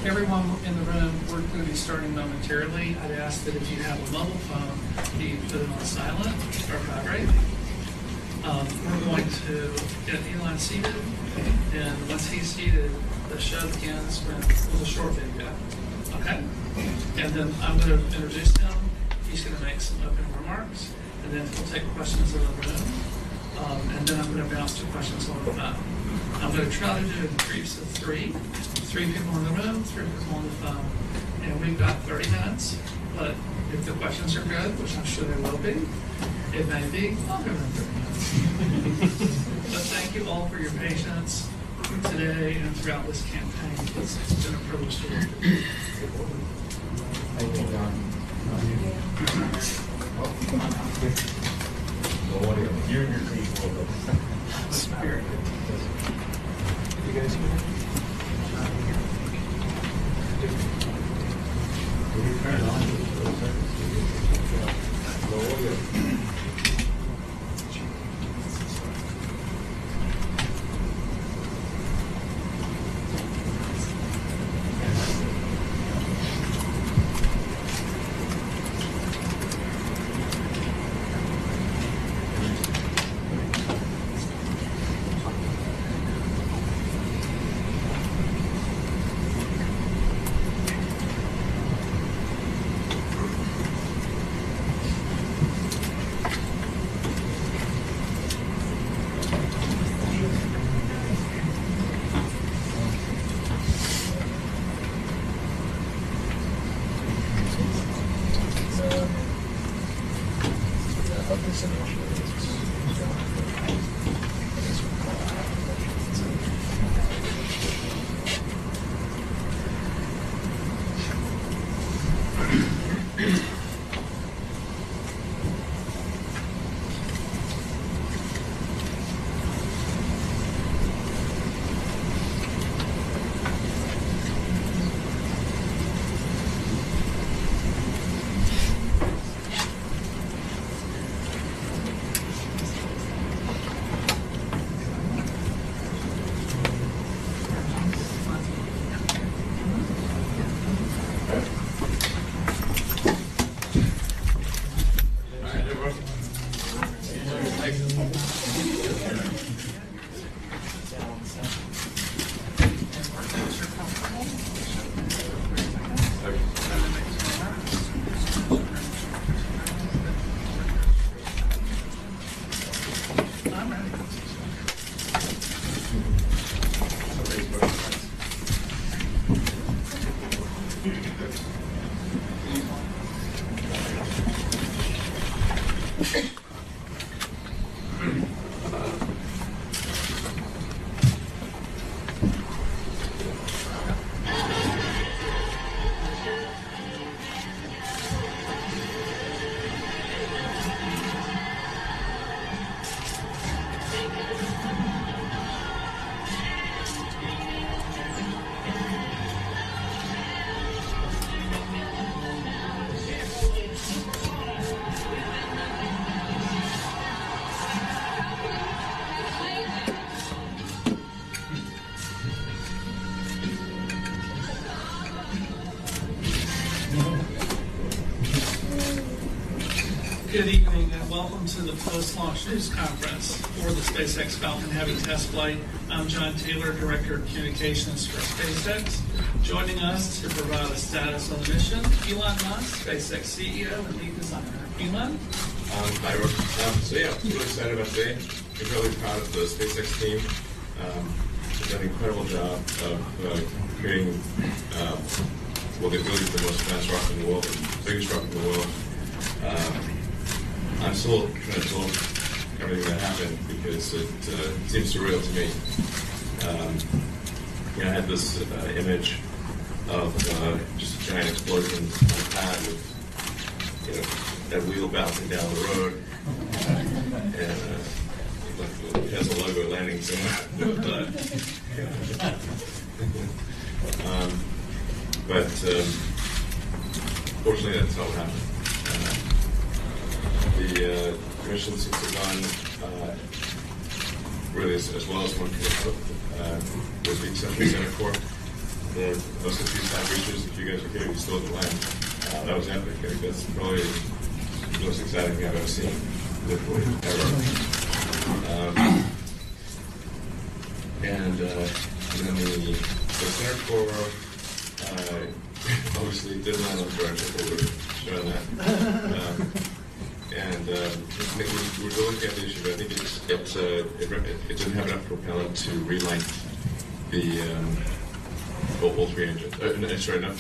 everyone in the room, we're going to be starting momentarily. I'd ask that if you have a mobile phone, that you put it on silent or vibrate. We're going to get Elon seated, and once he's seated, the show begins with a short video. Okay? And then I'm going to introduce him. He's going to make some opening remarks, and then we'll take questions in the room. And then I'm going to bounce to questions on the phone. I'm going to try to do it in groups of three people in the room, 3 people on the phone. And we've got 30 minutes, but if the questions are good, which I'm sure they will be, it may be longer than 30 minutes. But thank you all for your patience today and throughout this campaign. It's been a privilege to work with you. Thank you, John. You and your team will Spirit. You guys here? Will you turn it on? Good evening and welcome to the post-launch news conference for the SpaceX Falcon Heavy test flight. I'm John Taylor, Director of Communications for SpaceX. Joining us to provide a status on the mission, Elon Musk, SpaceX CEO and lead designer. Elon? Hi, Rob. So yeah, I'm really excited about today. I'm really proud of the SpaceX team. They've done an incredible job of creating what they believe is the most advanced rocket in the world, the biggest rocket in the world. I'm still trying to absorb everything that happened because it seems surreal to me. I had this image of just a giant explosion on a pad with, that wheel bouncing down the road, and it has a logo landing somewhere. But fortunately, that's not what happened. The mission seems to have gone really as well as one could have hoped, with the exception of Center Corps. those two side boosters. If you guys are here, you still at the line. That was epic. I think that's probably the most exciting thing I've ever seen, literally, ever. And then the center core, obviously didn't land on George, I think we're showing that. And we're looking at the issue, but I think it didn't have enough propellant to relight the all three engines. Sorry, enough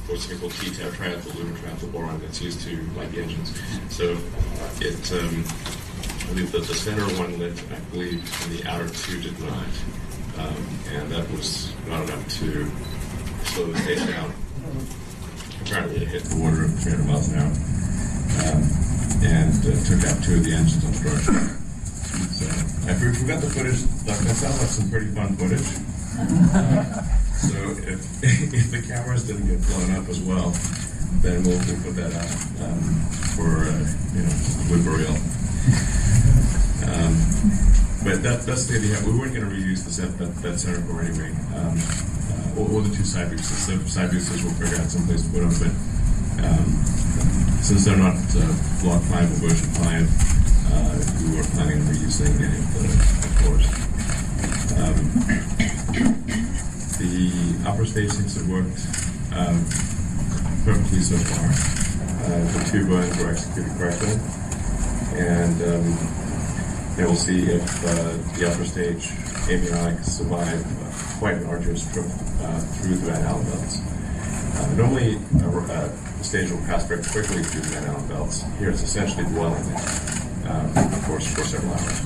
for something called T-tab, triethyl boron, that's used to light the engines. So I believe that the center one lit, I believe, and the outer two did not. And that was not enough to slow the pace down. Apparently it hit the water at 300 miles an hour. And took out two of the engines on the road. So if we got the footage, that sounds like some pretty fun footage. So if the cameras didn't get blown up as well, then we'll put that out for blooper reel. But that's the idea. We weren't going to reuse that center core anyway, or the two side boosters. The side boosters we'll figure out someplace to put them, but since they're not block 5 or version 5, we weren't planning on reusing any of the cores. The upper stage seems to have worked perfectly so far. The two burns were executed correctly, and we'll see if the upper stage avionics survive quite an arduous trip through the Van Allen belts. Normally, the stage will pass very quickly through the Van Allen belts. Here it's essentially dwelling there, of course, for several hours.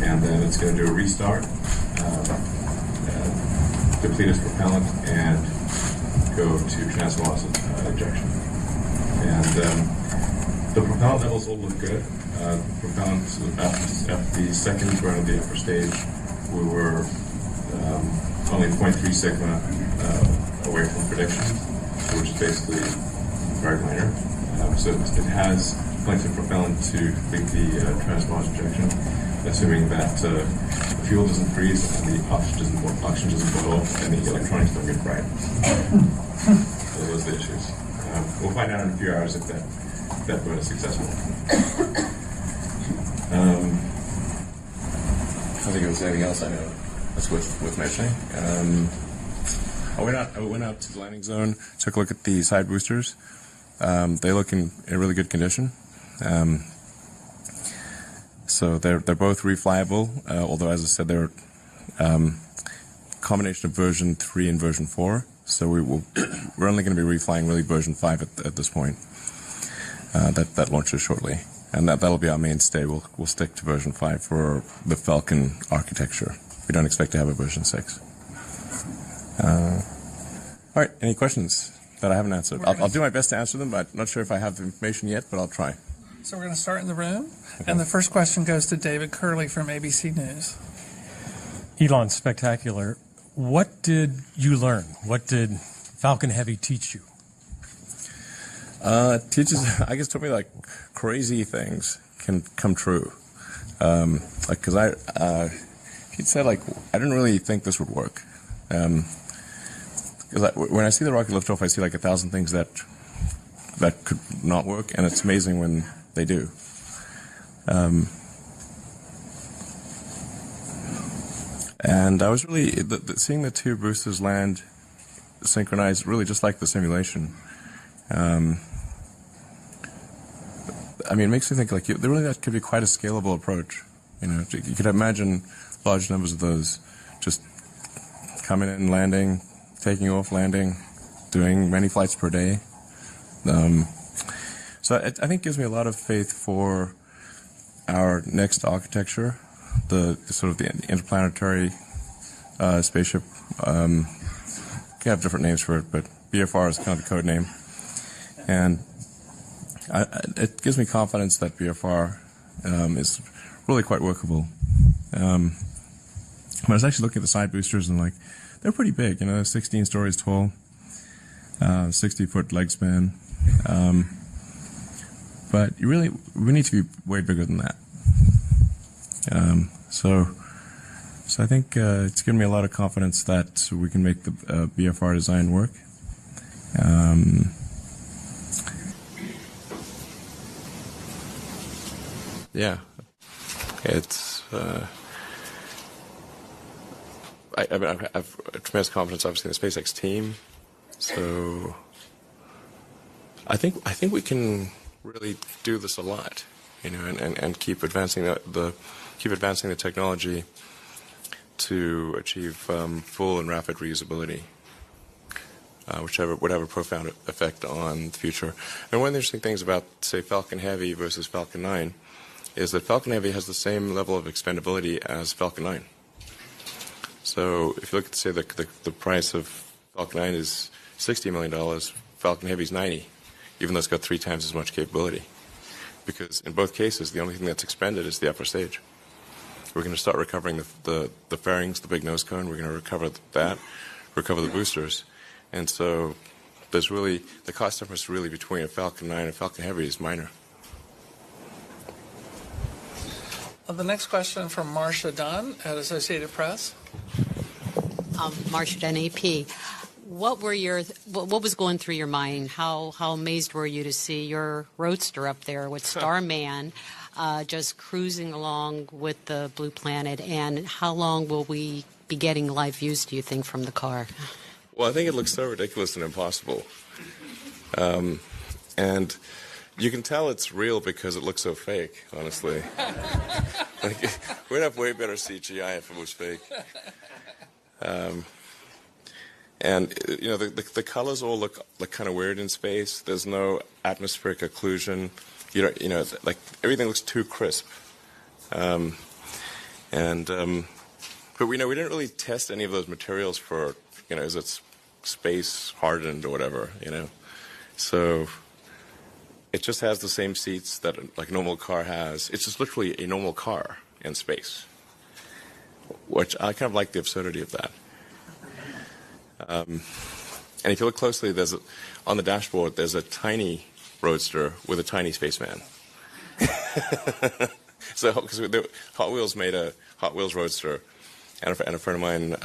And then it's going to do a restart, deplete its propellant, and go to transloss injection. And the propellant levels all look good. Propellant, after the second burn of the upper stage, we were only 0.3 sigma away from prediction, which is basically very minor. So it has plenty of propellant to complete the transloss injection, assuming that the fuel doesn't freeze and the oxygen doesn't blow up and the electronics don't get fried. So those are the issues. We'll find out in a few hours if that burn is successful. I don't think there was anything else I know that's worth mentioning. I went out to the landing zone, took a look at the side boosters. They look in really good condition. So they're both reflyable, although, as I said, they're combination of version 3 and version 4. So we're only going to be reflying really version 5 at this point. That launches shortly, and that'll be our mainstay. We'll stick to version 5 for the Falcon architecture. We don't expect to have a version 6. All right, any questions that I haven't answered? I'll do my best to answer them, but I'm not sure if I have the information yet, but I'll try. So we're going to start in the room, and the first question goes to David Curley from ABC News. Elon, spectacular. What did you learn? What did Falcon Heavy teach you? It taught me like crazy things can come true. Because he'd said I didn't really think this would work. Because when I see the rocket lift off, I see 1,000 things that could not work, and it's amazing when they do. And I was really seeing the two boosters land synchronized, really just like the simulation. It makes me think that could be quite a scalable approach. You could imagine large numbers of those just coming in, landing, taking off, landing, doing many flights per day. So I think it gives me a lot of faith for our next architecture, the sort of the interplanetary spaceship. You have different names for it, but BFR is kind of the code name. And it gives me confidence that BFR is really quite workable. I was actually looking at the side boosters and they're pretty big, 16 stories tall, 60-foot leg span. But we need to be way bigger than that. So So I think it's given me a lot of confidence that we can make the BFR design work. Yeah, it's. I mean, I have tremendous confidence, obviously, in the SpaceX team. So I think we can really do this a lot, and keep advancing the technology to achieve full and rapid reusability, which would have a profound effect on the future. And one of the interesting things about, say, Falcon Heavy versus Falcon 9 is that Falcon Heavy has the same level of expendability as Falcon 9. So if you look at, say, the price of Falcon 9 is $60 million, Falcon Heavy is 90, even though it's got 3 times as much capability. Because in both cases, the only thing that's expended is the upper stage. We're going to start recovering the fairings, the big nose cone. We're going to recover that, recover the boosters. And so there's really, the cost difference really between a Falcon 9 and a Falcon Heavy is minor. The next question from Marcia Dunn at Associated Press. Marcia Dunn, AP. What was going through your mind? How amazed were you to see your Roadster up there with Starman just cruising along with the Blue Planet? And how long will we be getting live views, do you think, from the car? Well, I think it looks so ridiculous and impossible. And you can tell it's real because it looks so fake, honestly. We'd have way better CGI if it was fake. And the colors all look kind of weird in space. There's no atmospheric occlusion. Like everything looks too crisp. But we didn't really test any of those materials for, is it space hardened or whatever, So it just has the same seats that like a normal car has. It's just literally a normal car in space, which I kind of like the absurdity of that. And if you look closely, on the dashboard, there's a tiny Roadster with a tiny spaceman. So, because Hot Wheels made a Hot Wheels Roadster, and a friend of mine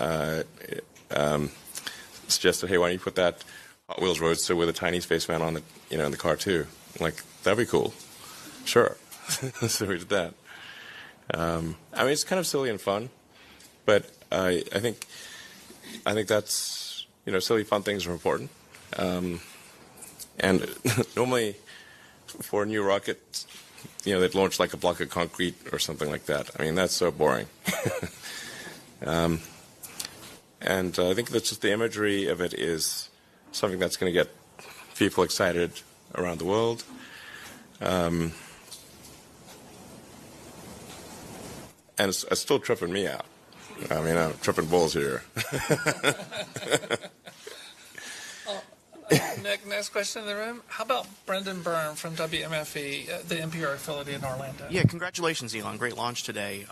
suggested, hey, why don't you put that Hot Wheels Roadster with a tiny spaceman on the, in the car too? I'm like, that'd be cool. Sure. So we did that. I mean, it's kind of silly and fun, but I think that's, silly, fun things are important. And normally for a new rocket, they'd launch like a block of concrete or something like that. I mean, that's so boring. And I think that's just the imagery of it is something that's going to get people excited around the world. And it's still tripping me out. I mean, I'm tripping balls here. Nick, next question in the room. How about Brendan Byrne from WMFE, the NPR affiliate in Orlando? Yeah, congratulations, Elon. Great launch today.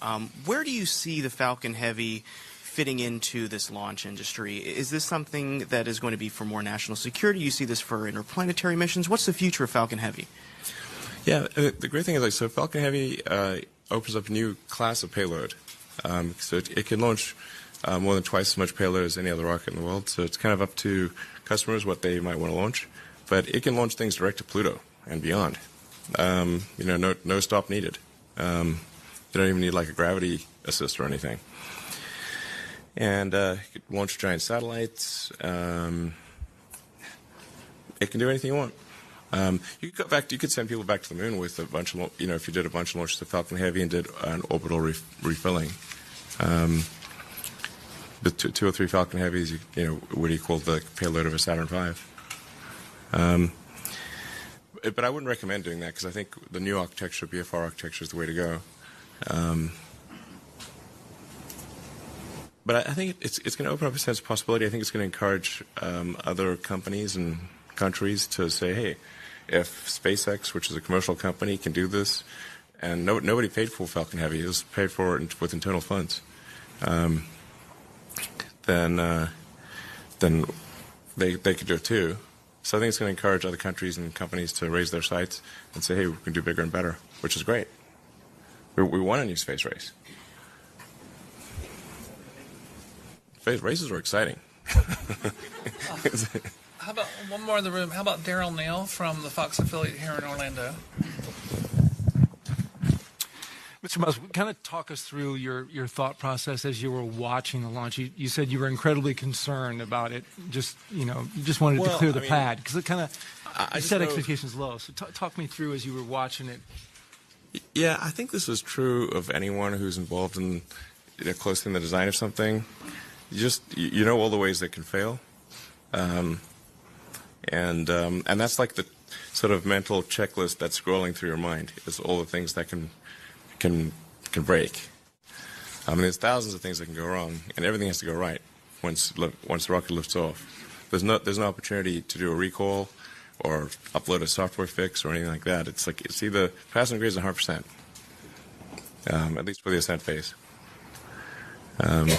Where do you see the Falcon Heavy fitting into this launch industry? Is this something that is going to be for more national security? You see this for interplanetary missions? What's the future of Falcon Heavy? Yeah, the great thing is, so Falcon Heavy opens up a new class of payload. So it can launch more than twice as much payload as any other rocket in the world. So it's kind of up to customers what they might want to launch. But it can launch things direct to Pluto and beyond. No stop needed. You don't even need like a gravity assist or anything. And it can launch giant satellites. It can do anything you want. You could send people back to the moon with a bunch of, if you did a bunch of launches of Falcon Heavy and did an orbital refilling. The 2 or 3 Falcon Heavies, would equal the payload of a Saturn V. But I wouldn't recommend doing that because I think the new architecture, BFR architecture, is the way to go. But I think it's going to open up a sense of possibility. I think it's going to encourage other companies and countries to say, hey, if SpaceX, which is a commercial company, can do this, and nobody paid for Falcon Heavy, it was paid for with internal funds, then they could do it too. So I think it's going to encourage other countries and companies to raise their sights and say, hey, we can do bigger and better, which is great. We want a new space race. races are exciting. How about one more in the room? How about Daryl Neal from the Fox affiliate here in Orlando? Mr. Musk, kind of talk us through your thought process as you were watching the launch. You said you were incredibly concerned about it. You just wanted to clear the pad because it kind of set expectations low. So talk me through as you were watching it. Yeah, I think this is true of anyone who's involved in closely in the design of something. You know all the ways that can fail, and that's like the sort of mental checklist that's scrolling through your mind. Is all the things that can break. I mean, there's thousands of things that can go wrong, and everything has to go right once the rocket lifts off. There's no opportunity to do a recall or upload a software fix or anything like that. It's either pass and grade is 100%, at least for the ascent phase. And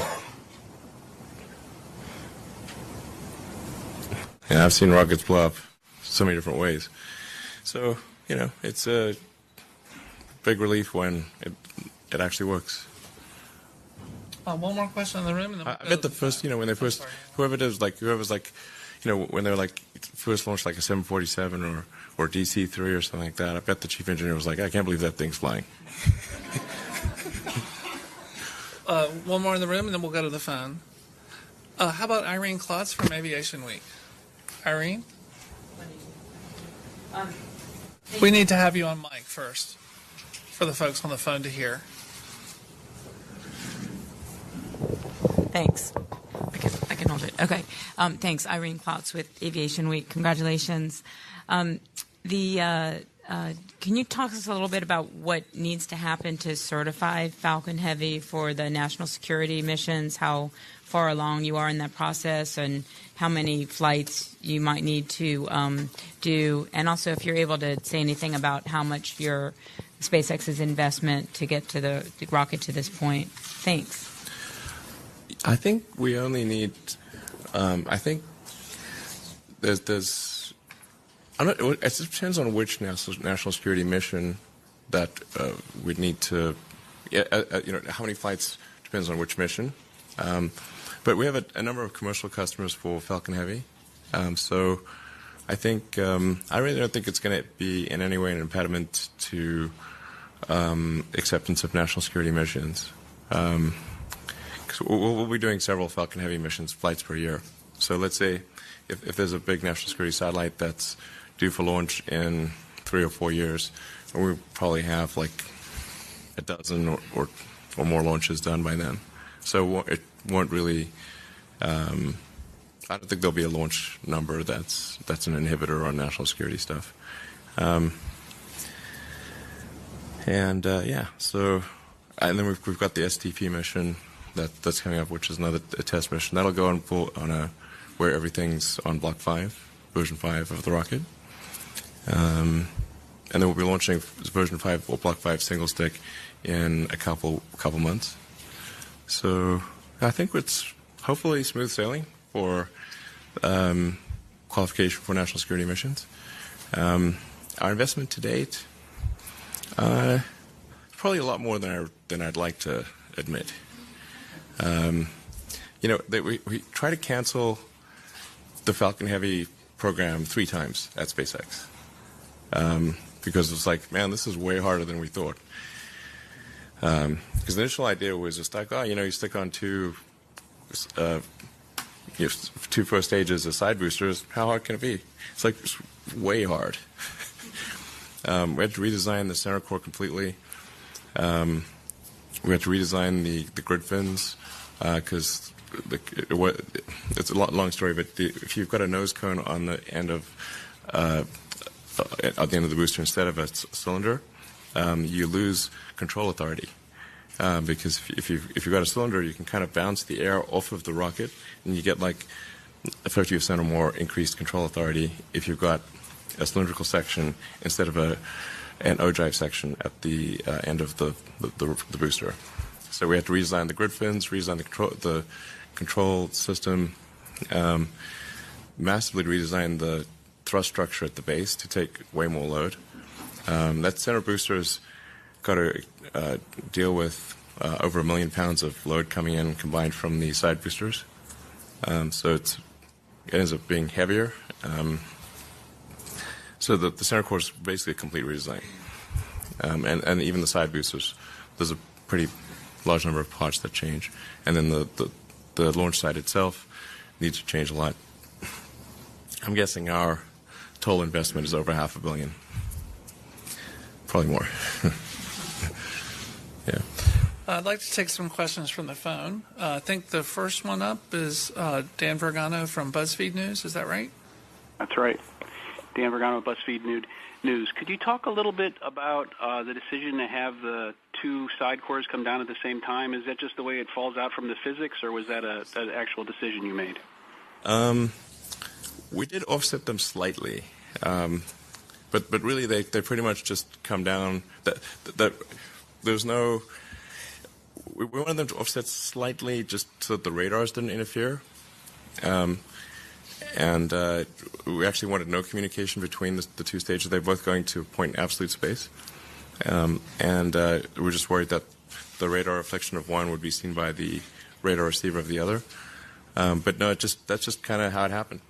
I've seen rockets blow up so many different ways. So, it's a big relief when it actually works. One more question in the room. And then I bet the first, when they first, whoever's when they were first launched like a 747 or DC-3 or something like that, I bet the chief engineer was like, I can't believe that thing's flying. One more in the room, and then we'll go to the phone. How about Irene Klotz from Aviation Week? Irene? We need to have you on mic first for the folks on the phone to hear. Thanks. I can hold it. Okay. Thanks. Irene Klotz with Aviation Week. Congratulations. Can you talk to us a little bit about what needs to happen to certify Falcon Heavy for the national security missions, how far along you are in that process, and how many flights you might need to do, and also if you're able to say anything about how much your SpaceX's investment to get to the rocket to this point. Thanks. I think we only need. I think there's. It depends on which national security mission that we'd need to. How many flights depends on which mission. But we have a number of commercial customers for Falcon Heavy. So I think I really don't think it's going to be in any way an impediment to acceptance of national security missions. Because we'll be doing several Falcon Heavy missions, flights per year. So let's say if there's a big national security satellite that's due for launch in 3 or 4 years, and we probably have like a dozen or more launches done by then. So it won't really. I don't think there'll be a launch number that's an inhibitor on national security stuff. So and then we've got the STP mission that's coming up, which is another test mission that'll go on where everything's on Block 5, version 5 of the rocket. And then we'll be launching version 5 or Block 5 single stick in a couple months. So I think it's hopefully smooth sailing for qualification for national security missions. Our investment to date, probably a lot more than I'd like to admit. We try to cancel the Falcon Heavy program 3 times at SpaceX because it's like, man, this is way harder than we thought. Because the initial idea was just like, you stick on two first stages of side boosters. How hard can it be? It's like it's way hard. We had to redesign the center core completely. We had to redesign the grid fins because it's a long story. But if you've got a nose cone on the end of at the end of the booster instead of a cylinder, you lose control authority. Because if you've got a cylinder, you can kind of bounce the air off of the rocket, and you get like a 50% or more increased control authority if you've got a cylindrical section instead of an ogive section at the end of the booster. So we had to redesign the grid fins, redesign the control system, massively redesign the thrust structure at the base to take way more load. That center booster's got to deal with over 1 million pounds of load coming in combined from the side boosters. So it ends up being heavier. So the center core is basically a complete redesign. And even the side boosters, there's a pretty large number of parts that change. And then the launch site itself needs to change a lot. I'm guessing our total investment is over $500 million. Probably more. Yeah. I'd like to take some questions from the phone. I think the first one up is Dan Vergano from BuzzFeed News. Is that right? That's right. Dan Vergano, BuzzFeed News. Could you talk a little bit about the decision to have the two side cores come down at the same time? Is that just the way it falls out from the physics, or was that an actual decision you made? We did offset them slightly, but really they pretty much just come down. That there's no. We wanted them to offset slightly just so that the radars didn't interfere. And we actually wanted no communication between the two stages. They're both going to point in absolute space. And we're just worried that the radar reflection of one would be seen by the radar receiver of the other. But no, that's just kind of how it happened.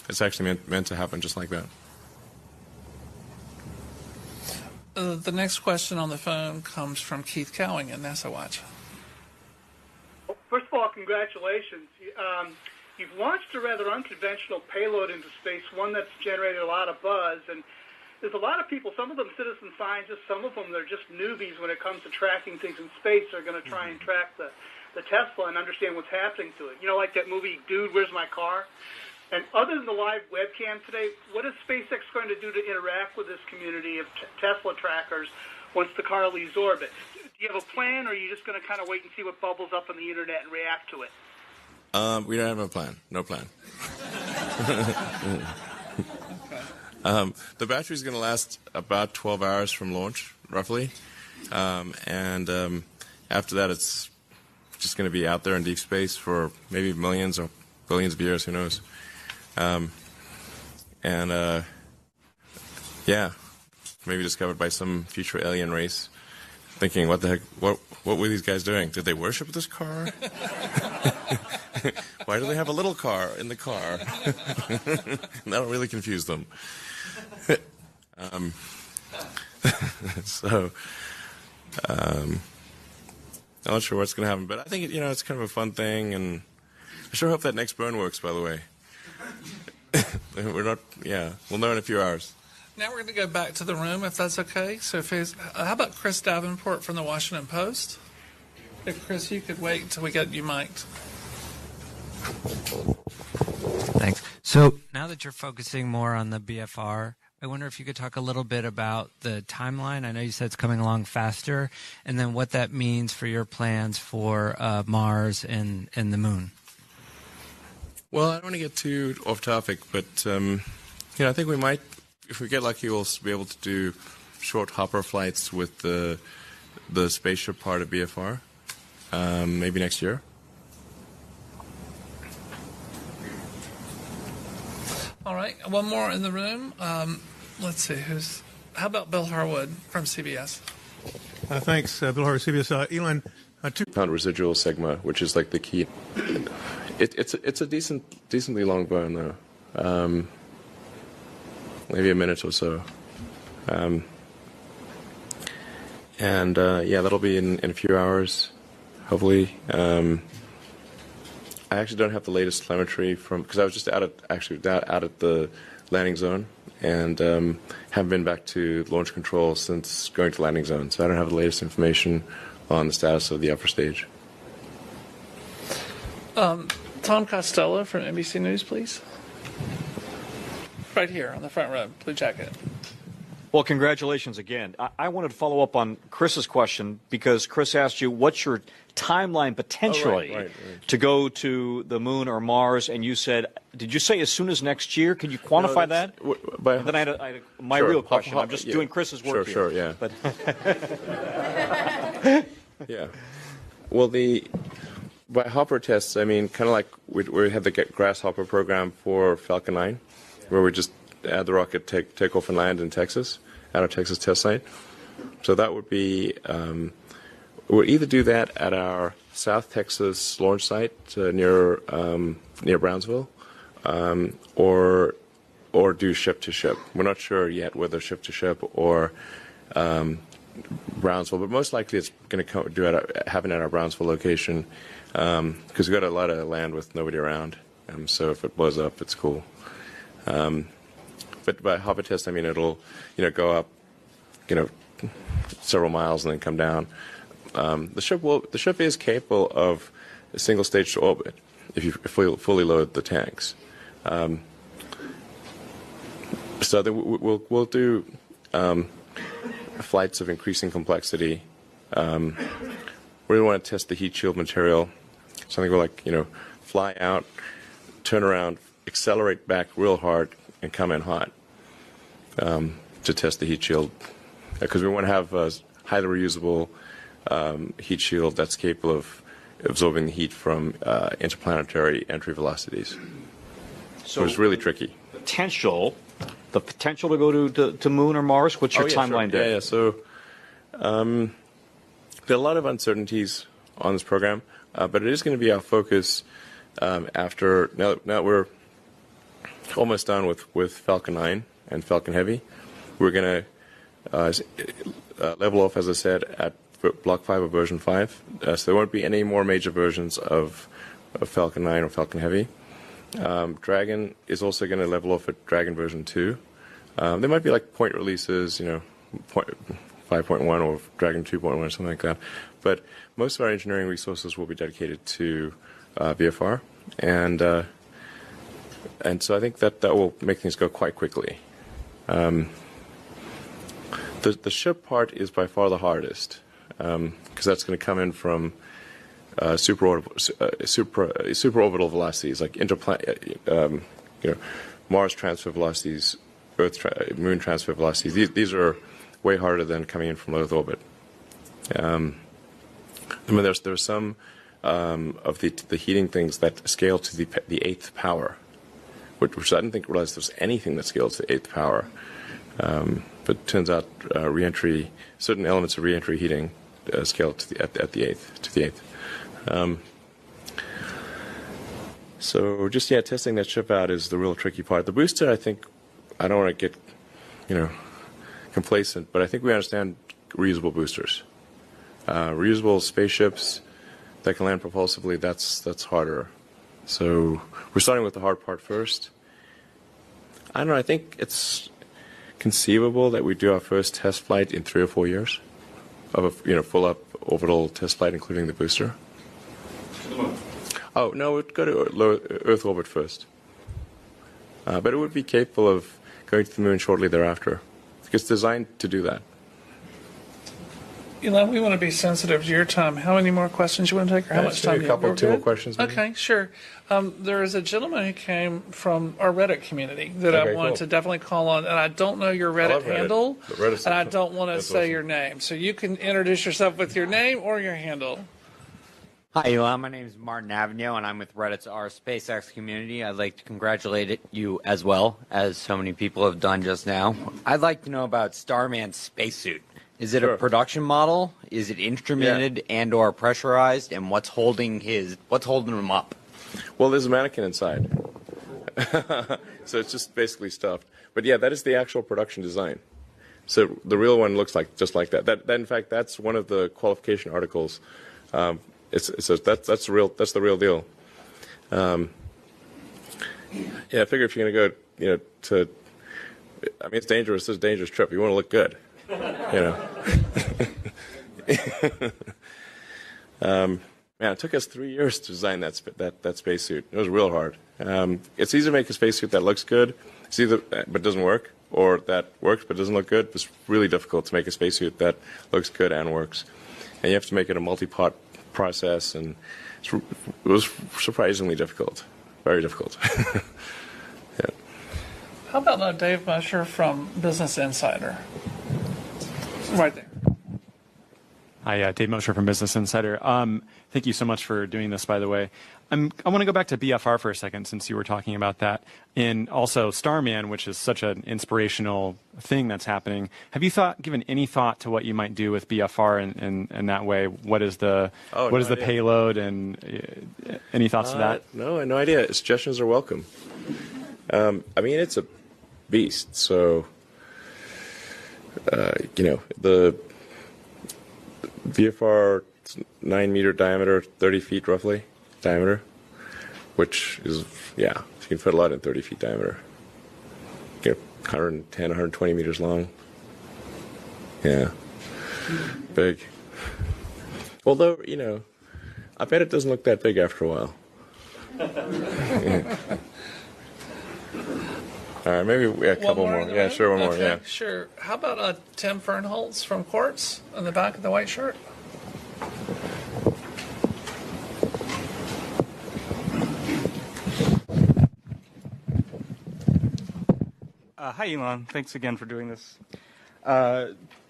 It's actually meant to happen just like that. The next question on the phone comes from Keith Cowing at NASA Watch. First of all, congratulations. You've launched a rather unconventional payload into space, one that's generated a lot of buzz. And there's a lot of people, some of them citizen scientists, some of them they're just newbies when it comes to tracking things in space. They're going to try and track the Tesla and understand what's happening to it. You know, like that movie, Dude, Where's My Car? And other than the live webcam today, what is SpaceX going to do to interact with this community of Tesla trackers once the car leaves orbit? Do you have a plan, or are you just going to kind of wait and see what bubbles up on the internet and react to it? We don't have a plan. No plan. The battery is going to last about 12 hours from launch, roughly. And after that, it's just going to be out there in deep space for maybe millions or billions of years. Who knows? Yeah, maybe discovered by some future alien race, thinking, what the heck, what were these guys doing? Did they worship this car? Why do they have a little car in the car? That'll really confuse them. I'm not sure what's going to happen, but I think, it's kind of a fun thing, and I sure hope that next burn works, by the way. We'll know in a few hours. Now we're going to go back to the room, if that's okay. So how about Chris Davenport from the Washington Post? If Chris, you could wait until we get you mic'd. Thanks. So now that you're focusing more on the BFR, I wonder if you could talk a little bit about the timeline. I know you said it's coming along faster, and then what that means for your plans for Mars and the Moon. Well, I don't want to get too off topic, but I think we might, if we get lucky, we'll be able to do short hopper flights with the spaceship part of BFR, maybe next year. All right, one more in the room. Let's see, how about Bill Harwood from CBS? Thanks, Bill Harwood, CBS. Elon, Pound residual sigma, which is like the key. It's a decently long burn though, maybe a minute or so, and that'll be in a few hours, hopefully. I actually don't have the latest telemetry because I was just out at the landing zone and haven't been back to launch control since going to landing zone, so I don't have the latest information on the status of the upper stage. Tom Costello from NBC News, please. Right here on the front row, blue jacket. Well, congratulations again. I wanted to follow up on Chris's question because Chris asked you what's your timeline potentially to go to the Moon or Mars, and you said, did you say as soon as next year? Can you quantify that? Then I had my real question. I'm just doing Chris's work here. Sure, yeah. But yeah. Well, by hopper tests, I mean kind of like we had the Grasshopper program for Falcon 9, where we just had the rocket take off and land in Texas, at our Texas test site. So that would be, we'll either do that at our South Texas launch site near Brownsville, or do ship to ship. We're not sure yet whether ship to ship or Brownsville, but most likely it's going to happen at our Brownsville location because we've got a lot of land with nobody around. So if it blows up, it's cool. But by hopper test, I mean it'll go up several miles and then come down. The ship is capable of a single stage to orbit if you fully load the tanks. So we'll do flights of increasing complexity. We really want to test the heat shield material. Something we'll fly out, turn around, accelerate back real hard, and come in hot to test the heat shield. Because we want to have a highly reusable heat shield that's capable of absorbing the heat from interplanetary entry velocities. So it's really tricky. The potential to go to Moon or Mars? What's your timeline there? Yeah. So there are a lot of uncertainties on this program, but it is going to be our focus after. Now we're almost done with Falcon 9 and Falcon Heavy. We're going to level off, as I said, at Block 5 of version 5. So there won't be any more major versions of Falcon 9 or Falcon Heavy. Dragon is also going to level off at Dragon version 2. There might be point releases, 5.1 or Dragon 2.1 or something like that. But most of our engineering resources will be dedicated to VFR, and so I think that will make things go quite quickly. The ship part is by far the hardest because that's going to come in from supraorbital velocities like Mars transfer velocities, Moon transfer velocities. These are way harder than coming in from Earth orbit. There's some of the heating things that scale to the 8th power, which I didn't realize there's anything that scales to the 8th power. But it turns out certain elements of re-entry heating scale to the 8th. So just testing that ship out is the real tricky part. The booster, I think, I don't want to get complacent, but I think we understand reusable boosters. Reusable spaceships that can land propulsively, that's harder. So we're starting with the hard part first. I don't know, I think it's conceivable that we do our first test flight in 3 or 4 years of a full up orbital test flight, including the booster. Oh no, we'd go to Earth orbit first, but it would be capable of going to the Moon shortly thereafter. It's designed to do that. Elon, we want to be sensitive to your time. How many more questions you want to take, or how much time do you have? Two more questions. Maybe? Okay, sure. There is a gentleman who came from our Reddit community that I wanted to definitely call on, and I don't know your Reddit handle, and I don't want to say your name. So you can introduce yourself with your name or your handle. Hi, Elon. My name is Martin Avignon, and I'm with Reddit's R SpaceX community. I'd like to congratulate you as well, as so many people have done just now. I'd like to know about Starman's spacesuit. Is it a production model? Is it instrumented and/or pressurized? And what's holding him up? Well, there's a mannequin inside, so it's just basically stuffed. But yeah, that is the actual production design. So the real one looks just like that. That in fact, that's one of the qualification articles. That's the real deal. I figure if you're going to go, it's dangerous. It's a dangerous trip. You want to look good. Man, it took us 3 years to design that spacesuit. It was real hard. It's easy to make a spacesuit that looks good, but doesn't work, or that works but doesn't look good. It's really difficult to make a spacesuit that looks good and works, and you have to make it a multi-part process, and it was surprisingly difficult, very difficult. How about Dave Musher from Business Insider? Right there. Hi, Dave Mosher from Business Insider. Thank you so much for doing this, by the way. I want to go back to BFR for a second, since you were talking about that, and also Starman, which is such an inspirational thing that's happening. Have you given any thought to what you might do with BFR in that way? What is the payload, and any thoughts to that? No, no idea. Suggestions are welcome. I mean, it's a beast. So, the VFR 9-meter diameter, 30 feet roughly diameter, which is, you can fit a lot in 30 feet diameter. 110, 120 meters long. Yeah. Big. Although, I bet it doesn't look that big after a while. Yeah. All right, maybe a couple more. Yeah, sure, one more. Yeah, sure. How about Tim Fernholz from Quartz on the back of the white shirt? Hi, Elon. Thanks again for doing this.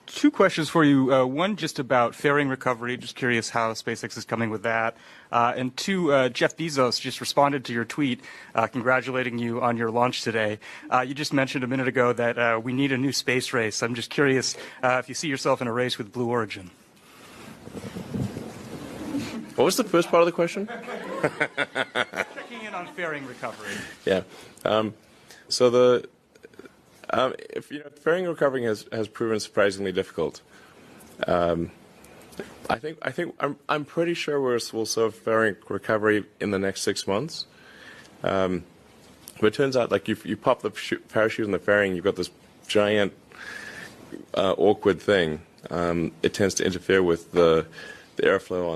Two questions for you. One just about fairing recovery. Just curious how SpaceX is coming with that. And two, Jeff Bezos just responded to your tweet congratulating you on your launch today. You just mentioned a minute ago that we need a new space race. I'm just curious if you see yourself in a race with Blue Origin. What was the first part of the question? Checking in on fairing recovery. Yeah. So fairing recovery has proven surprisingly difficult. I'm pretty sure we'll solve fairing recovery in the next 6 months. But it turns out, like, you pop the parachute in the fairing, you've got this giant awkward thing. It tends to interfere with the airflow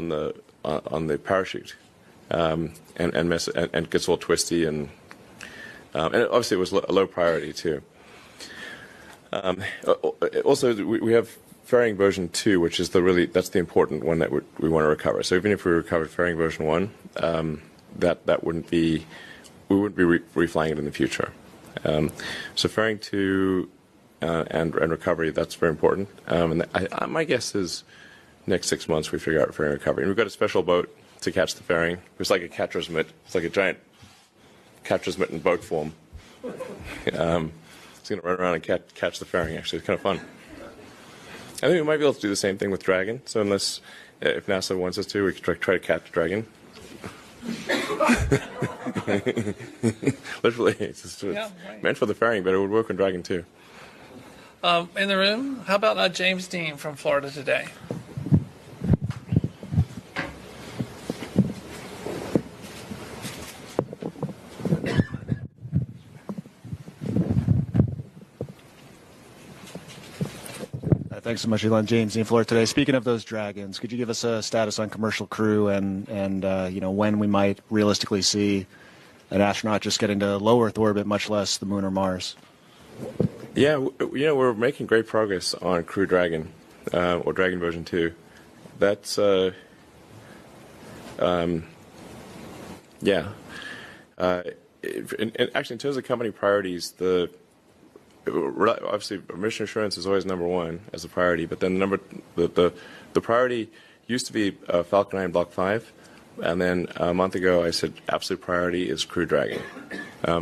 on the parachute, and gets all twisty, and obviously it was a low priority too. Also, we have fairing version 2, which is that's the important one that we want to recover. So even if we recovered fairing version 1, we wouldn't be reflying it in the future. So fairing 2 and recovery, that's very important. And my guess is next 6 months we figure out fairing recovery. And we've got a special boat to catch the fairing. It's like a catcher's mitt. It's like a giant catcher's mitt in boat form. It's going to run around and catch the fairing, actually. It's kind of fun. I think we might be able to do the same thing with Dragon. So if NASA wants us to, we could try to catch Dragon. Literally, it's meant for the fairing, but it would work on Dragon too. In the room, how about James Dean from Florida Today? Thanks so much, Elon. James Dean, Florida Today. Speaking of those Dragons, could you give us a status on commercial crew and when we might realistically see an astronaut just getting to low Earth orbit, much less the Moon or Mars? Yeah, we're making great progress on Crew Dragon, or Dragon version 2. That's actually, in terms of company priorities, obviously mission assurance is always number one as a priority, but then the priority used to be Falcon 9 Block 5, and then a month ago I said absolute priority is Crew Dragon.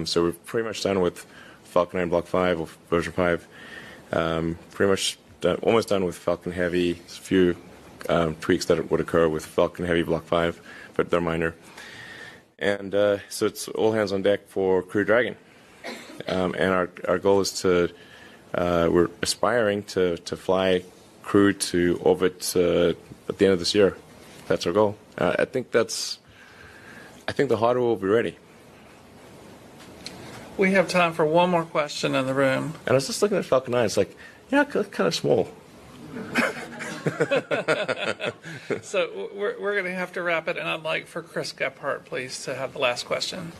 So we're pretty much done with Falcon 9 Block 5 or version 5. Pretty much almost done with Falcon Heavy. There's a few tweaks that would occur with Falcon Heavy Block 5, but they're minor. And so it's all hands on deck for Crew Dragon. And our goal is we're aspiring to fly Crew to orbit at the end of this year. That's our goal. I think the hardware will be ready. We have time for one more question in the room. And I was just looking at Falcon 9. It's like, kind of small. So we're going to have to wrap it, and I'd like for Chris Gephardt, please, to have the last question.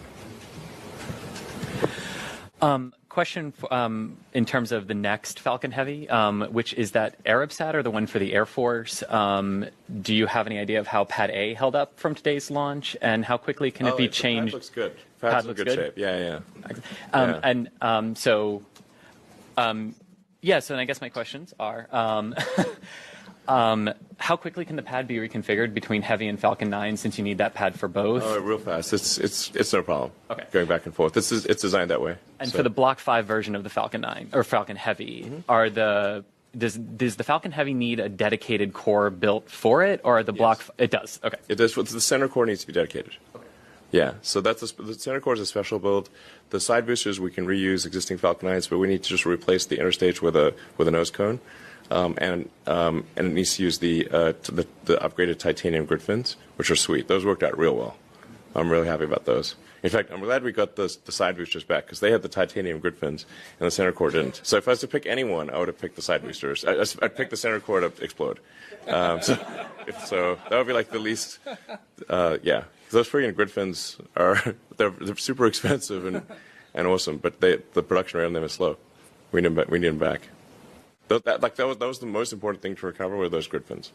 Question in terms of the next Falcon Heavy, which is that Arabsat or the one for the Air Force. Do you have any idea of how Pad A held up from today's launch, and how quickly can it be changed? Pad looks good. Pad's in good shape. Yeah. So then I guess my questions are, How quickly can the pad be reconfigured between Heavy and Falcon 9 since you need that pad for both? Oh, real fast. It's no problem. Okay. Going back and forth. It's designed that way. And So- for the Block 5 version of the Falcon 9 or Falcon Heavy, does the Falcon Heavy need a dedicated core built for it, or the Block? It does. Okay. It does. The center core needs to be dedicated. Okay. Yeah. So the center core is a special build. The side boosters we can reuse existing Falcon 9s, but we need to just replace the interstage with a nose cone, and it needs to use the upgraded titanium grid fins, which are sweet. Those worked out real well. I'm really happy about those. In fact, I'm glad we got the side boosters back because they had the titanium grid fins and the center core didn't. So if I was to pick anyone, I would have picked the side boosters. I'd pick the center core to explode. So that would be like the least. Yeah, those freaking grid fins they're super expensive and awesome, but the production rate on them is slow. We need them back. That was the most important thing to recover were those grid fins.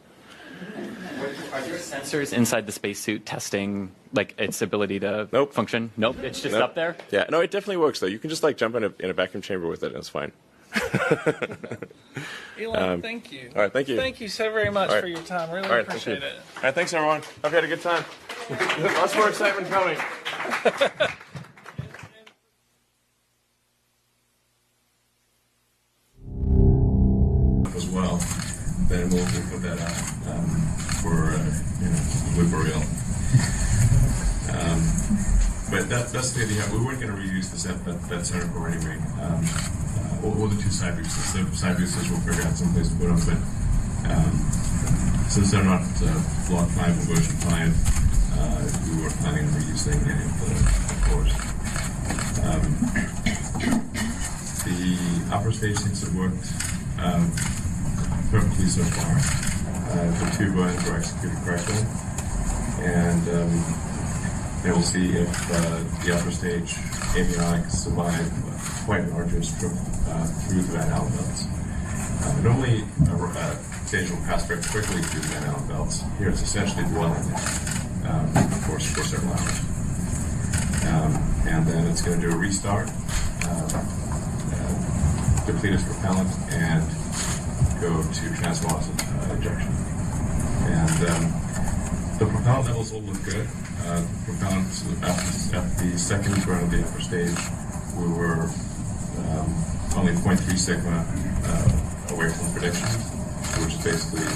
Are there sensors inside the spacesuit testing like its ability to function? Nope, it's just up there? Yeah, no, it definitely works though. You can just like jump in a vacuum chamber with it and it's fine. Elon, thank you. All right, thank you. Thank you so very much All right. for your time. Really All right, appreciate thank you. it. All right, thanks everyone. Hope you had a good time. Lots more excitement coming. As well, then we'll put that out for Blue Boreal. But that's the idea. We weren't going to reuse that center core anyway, or the two side boosters. The side boosters we'll figure out someplace to put them, but since they're not Block 5 or version 5, we weren't planning on reusing any of the cores. The upper stage things have worked perfectly so far. The two burns were executed correctly, and they will see if the upper stage avionics survive quite an arduous trip through the Van Allen belts. Normally, a stage will pass very quickly through the Van Allen belts. Here, it's essentially dwelling there for several hours, and then it's going to do a restart, deplete its propellant, and go to transmosset injection. And the propellant levels all look good. Propellant at the second run of the upper stage, we were only 0.3 sigma away from prediction, which is basically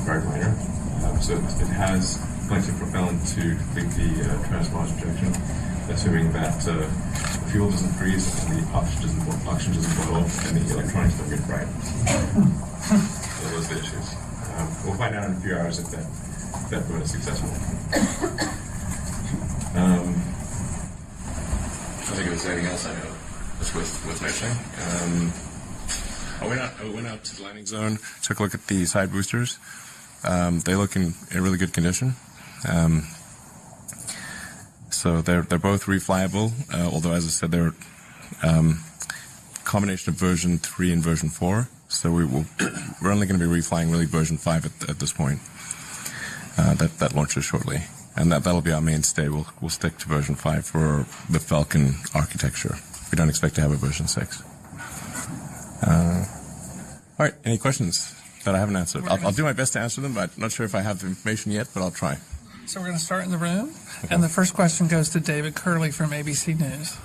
very minor. So it has plenty of propellant to complete the transmosset injection, assuming that the fuel doesn't freeze and the oxygen doesn't boil and the electronics don't get fried. So those are the issues. We'll find out in a few hours if that burn is successful. I don't think there's anything else I know that's worth mentioning. I went out to the landing zone, took a look at the side boosters. They look in really good condition. So they're both reflyable, although as I said, they're combination of version 3 and version 4. So we're only going to be reflying really version 5 at this point. That launches shortly, and that'll be our mainstay. We'll stick to version 5 for the Falcon architecture. We don't expect to have a version 6. All right, any questions that I haven't answered? I'll do my best to answer them, but I'm not sure if I have the information yet, but I'll try. So we're going to start in the room, and the first question goes to David Curley from ABC News.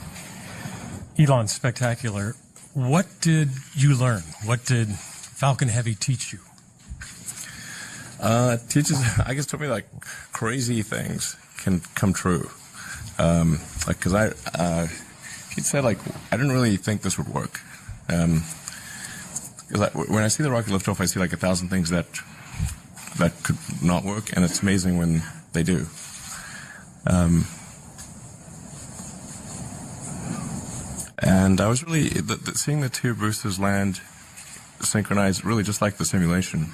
Elon, spectacular. What did you learn? What did Falcon Heavy teach you? Teaches, I guess, told me like crazy things can come true. Because he said like I didn't really think this would work. Because when I see the rocket lift off, I see like 1,000 things that could not work, and it's amazing when they do. And I was really seeing the two boosters land synchronized, really just like the simulation.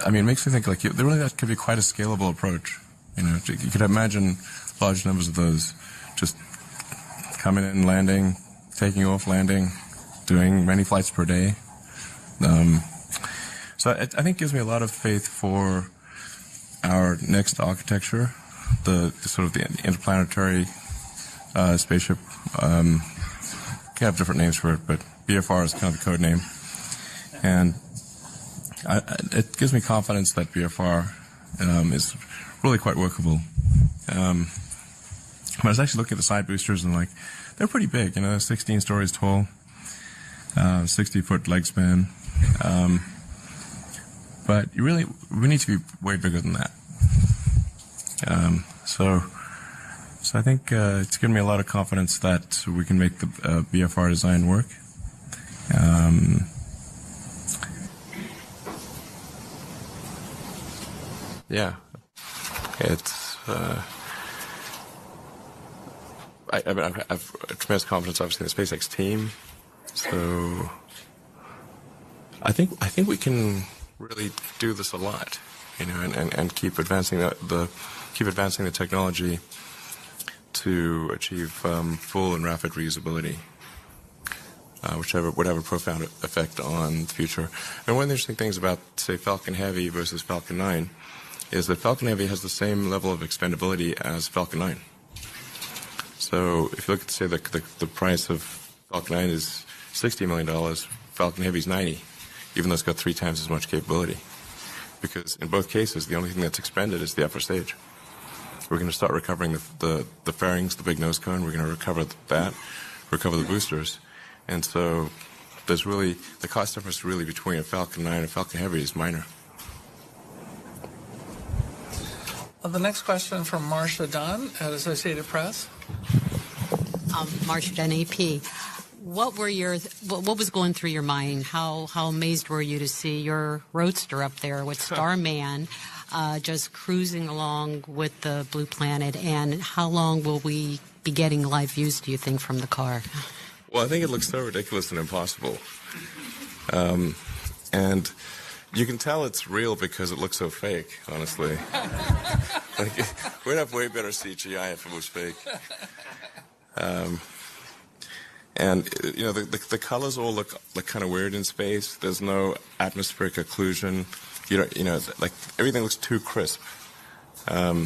I mean, it makes me think like that could be quite a scalable approach. You know, you could imagine large numbers of those just coming in, landing, taking off, landing, doing many flights per day. So I think it gives me a lot of faith for our next architecture, the sort of the interplanetary spaceship. We have different names for it, but BFR is kind of the code name. And it gives me confidence that BFR is really quite workable. But I was actually looking at the side boosters and they're pretty big, they're 16 stories tall, 60-foot leg span. But we need to be way bigger than that. So I think it's given me a lot of confidence that we can make the BFR design work. Yeah, it's. I have tremendous confidence, obviously, in the SpaceX team. So I think we can really do this a lot, and keep advancing the technology to achieve full and rapid reusability, which would have a profound effect on the future. And one of the interesting things about, say, Falcon Heavy versus Falcon 9 is that Falcon Heavy has the same level of expendability as Falcon 9. So if you look at, say, the price of Falcon 9 is $60 million, Falcon Heavy is 90, even though it's got 3 times as much capability. Because in both cases, the only thing that's expended is the upper stage. We're going to start recovering the fairings, the big nose cone. We're going to recover that, recover the boosters. And so there's really, the cost difference really between a Falcon 9 and a Falcon Heavy is minor. The next question from Marcia Dunn at Associated Press. Marcia Dunn, AP. What was going through your mind? How amazed were you to see your roadster up there with Starman just cruising along with the Blue Planet? And how long will we be getting live views, do you think, from the car? Well, I think it looks so ridiculous and impossible. And you can tell it's real because it looks so fake, honestly. We'd have way better CGI if it was fake. And the colors all look kind of weird in space. There's no atmospheric occlusion. Everything looks too crisp. But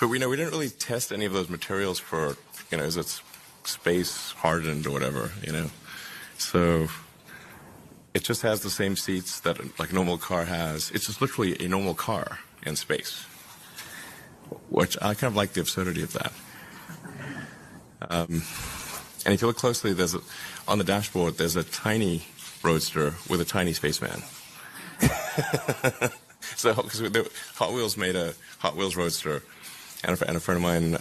we didn't really test any of those materials for, is it space hardened or whatever, So it just has the same seats that a normal car has. It's just literally a normal car in space, which I kind of like the absurdity of that. And if you look closely, on the dashboard, there's a tiny roadster with a tiny spaceman. So, because Hot Wheels made a Hot Wheels roadster, and a friend of mine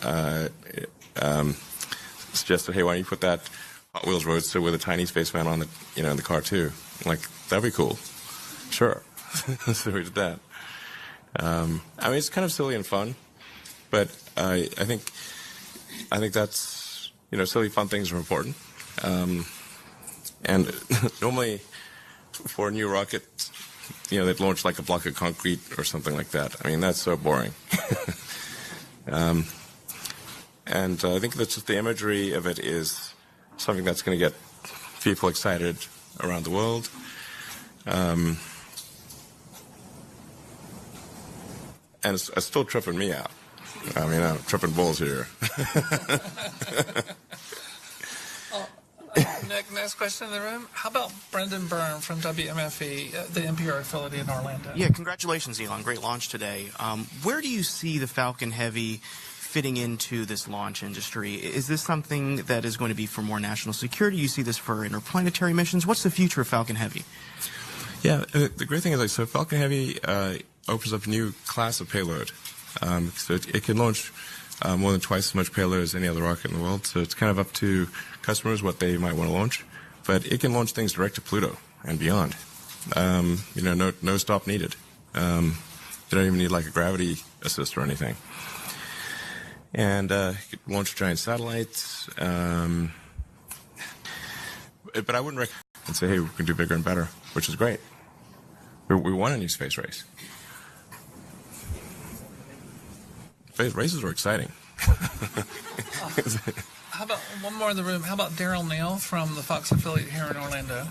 suggested, hey, why don't you put that Hot Wheels roadster with a tiny spaceman on in the car too? I'm like, that'd be cool. Sure. So we did that. It's kind of silly and fun, but I think that's, silly, fun things are important. And normally for a new rocket, they'd launch like a block of concrete or something like that. That's so boring. And I think that's just the imagery of it is something that's going to get people excited around the world. And it's still tripping me out. I'm tripping balls here. Next question in the room. How about Brendan Byrne from WMFE, the NPR affiliate in Orlando? Yeah, congratulations, Elon. Great launch today. Where do you see the Falcon Heavy fitting into this launch industry? Is this something that is going to be for more national security? You see this for interplanetary missions? What's the future of Falcon Heavy? Yeah, the great thing is, so Falcon Heavy opens up a new class of payload. So it can launch more than twice as much payload as any other rocket in the world. So it's kind of up to customers what they might want to launch. But it can launch things direct to Pluto and beyond. No stop needed. You don't even need like a gravity assist or anything. And it can launch giant satellites. But I wouldn't recommend and say, hey, we can do bigger and better, which is great. We want a new space race. Space races are exciting. How about one more in the room? How about Daryl Neal from the Fox affiliate here in Orlando?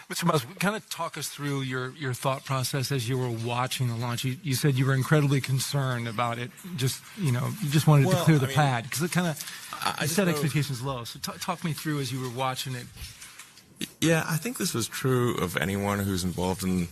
Mr. Mr. Musk, kind of talk us through your thought process as you were watching the launch. You said you were incredibly concerned about it. Just you just wanted to clear the pad because it kind of set expectations low. So talk me through as you were watching it. Yeah, I think this was true of anyone who's involved in